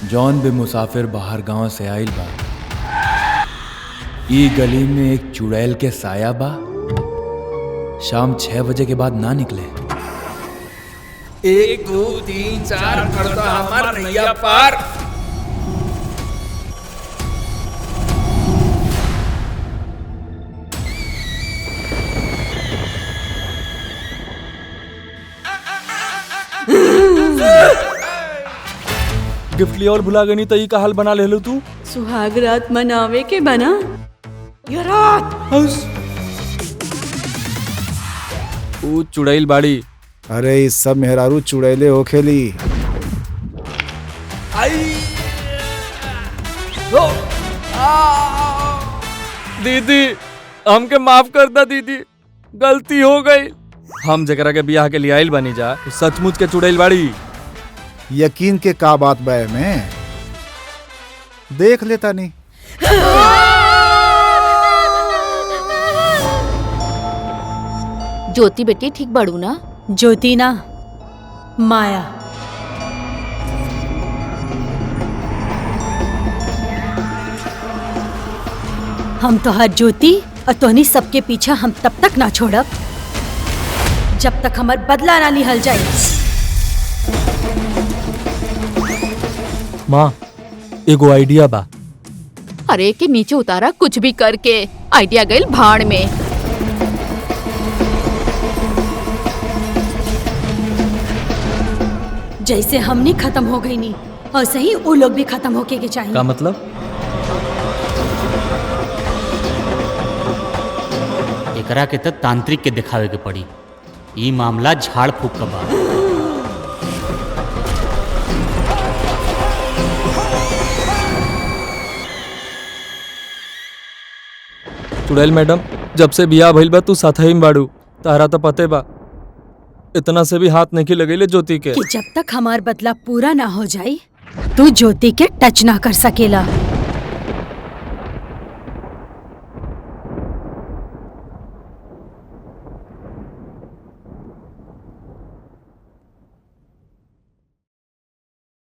जौन भी मुसाफिर बाहर गांव से आइल बा, ई गली में एक चुड़ैल के साया बा। शाम 6 बजे के बाद ना निकले। 1 2 3 4 करता हमार नैया पार। गिफ्ट लिया और भुला गई तो ई का हाल बना ले लो तू। सुहाग रात मनावे के बना ये रात। ऊ चुड़ैल बाड़ी। अरे इस सब मेहरारू चुड़ैले हो खेली। दीदी हमके माफ कर दा दीदी, गलती हो गई। हम जकरा के बियाह के लिए आइल बनी जा, सचमुच के चुड़ैल बाड़ी। यकीन के का बात बे में देख लेता नहीं। ज्योति बेटी ठीक बाड़ू ना? ज्योति ना, माया। हम तो हर ज्योति और तोहनी सबके पीछा हम तब तक ना छोड़ब जब तक हमार बदला ना निहल जाए। माँ एगो आइडिया बा। अरे के नीचे उतारा कुछ भी करके, आइडिया गइल भाड़ में। जैसे हमनी खत्म हो गई नी, वैसे ही वो लोग भी खत्म होके के चाहिए। का मतलब? एकरा के त तांत्रिक के दिखावे के पड़ी। ई मामला झाड़ फूक का बा। चुड़ैल मैडम, जब से बियाह भइल बा तू साथही में बाड़ू, तारा तो पते बा इतना से भी हाथ नहीं लगेले ज्योति के। कि जब तक हमार बदला पूरा ना हो जाए तू ज्योति के टच ना कर सकेला।